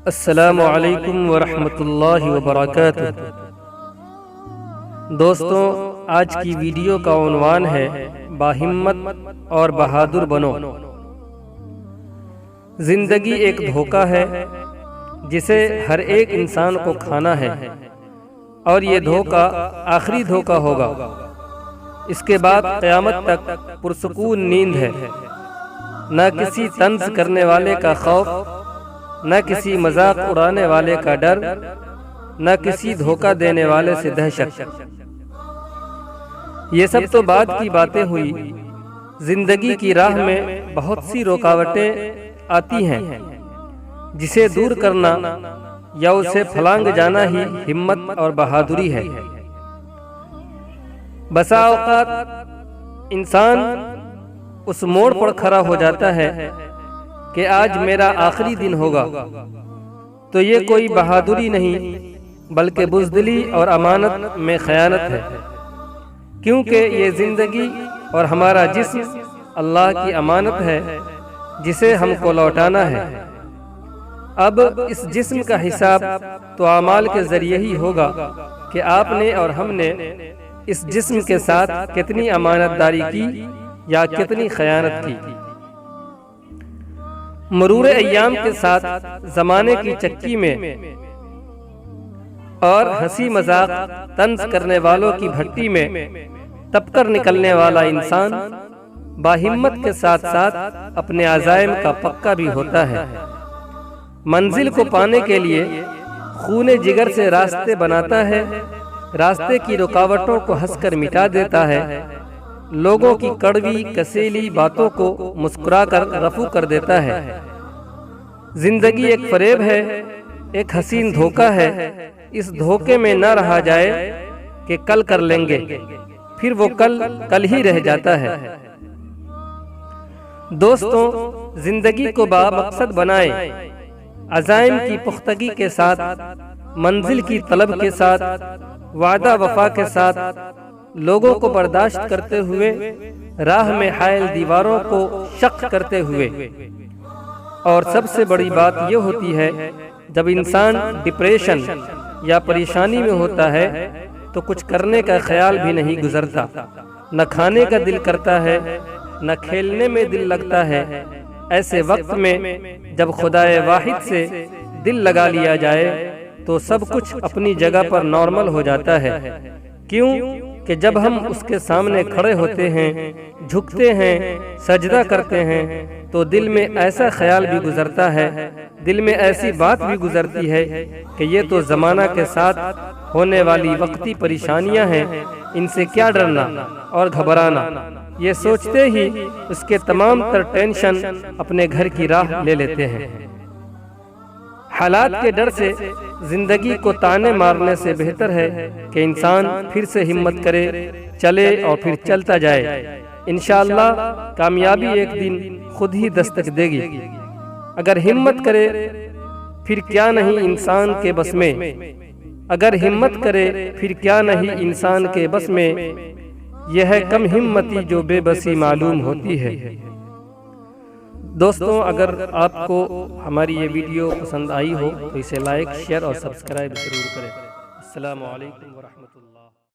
अस्सलामु अलैकुम वरहमतुल्लाहि वबरकातुह। दोस्तों, आज की वीडियो का उन्वान है बाहिम्मत और बहादुर बनो। जिंदगी एक धोखा है जिसे हर एक इंसान को खाना है और ये धोखा आखिरी धोखा होगा। इसके बाद क़यामत तक पुरसुकून नींद है, न किसी तंज करने वाले का खौफ, न किसी मजाक उड़ाने वाले का डर, न किसी धोखा देने वाले से दहशत। ये सब तो बाद की बातें हुई। जिंदगी की राह में बहुत सी रुकावटें आती हैं, जिसे दूर करना या उसे फलांग जाना ही हिम्मत और बहादुरी है। बसा औकात इंसान उस मोड़ पर खड़ा हो जाता है कि आज मेरा आखिरी दिन होगा, तो ये कोई बहादुरी नहीं बल्कि बुज़दिली और अमानत में खयानत है, क्योंकि ये ज़िंदगी और हमारा जिस्म अल्लाह की अमानत है जिसे हमको लौटाना है। अब इस जिस्म का हिसाब तो अमाल के ज़रिए ही होगा कि आपने और हमने इस जिस्म के साथ कितनी अमानतदारी की या कितनी खयानत की। मरूर अय्याम के साथ ज़माने की चक्की में और हंसी मजाक तंज करने वालों की भट्टी में तपकर निकलने वाला इंसान बाहिम्मत के साथ साथ अपने अज़ाइम का पक्का भी होता है। मंजिल को पाने के लिए खूने जिगर से रास्ते बनाता है, रास्ते की रुकावटों को हंसकर मिटा देता है, लोगों की कड़वी कसेली बातों को मुस्कुराकर रफू कर देता है। जिंदगी एक फरेब है, एक हसीन धोखा है। इस धोखे में न रहा जाए कि कल कर लेंगे, फिर वो कल ही रह जाता है। दोस्तों, जिंदगी को बामकसद बनाएं, अज़ाइम की पुख्तगी के साथ, मंजिल की तलब के साथ, वादा वफा के साथ, लोगों को बर्दाश्त करते हुए, राह में हायल दीवारों को शक करते हुए। और सबसे बड़ी बात यह होती है, जब इंसान डिप्रेशन या परेशानी में होता है तो कुछ करने का ख्याल भी नहीं गुजरता, न खाने का दिल करता है, न खेलने में दिल लगता है। ऐसे वक्त में जब खुदाए वाहिद से दिल लगा लिया जाए तो सब कुछ अपनी जगह पर नॉर्मल हो जाता है। क्यों कि जब हम उसके सामने खड़े होते हैं, झुकते हैं, सजदा करते हैं, तो दिल में ऐसा ख्याल भी गुजरता है, दिल में ऐसी बात भी गुजरती है कि ये तो ज़माना के साथ होने वाली वक्ती परेशानियां हैं, इनसे क्या डरना और घबराना। ये सोचते ही उसके तमाम तर टेंशन अपने घर की राह ले लेते हैं। हालात के डर से जिंदगी को ताने मारने से बेहतर है कि इंसान फिर से हिम्मत करे, चले और फिर चलता जाए। इंशाअल्लाह कामयाबी एक दिन खुद ही दस्तक देगी। अगर हिम्मत करे फिर क्या नहीं इंसान के बस में, अगर हिम्मत करे फिर क्या नहीं इंसान के बस में। यह है कम हिम्मती जो बेबसी मालूम होती है। दोस्तों, अगर आपको हमारी ये वीडियो पसंद आई हो तो इसे लाइक, शेयर और सब्सक्राइब जरूर करें। अस्सलामु अलैकुम व रहमतुल्लाह।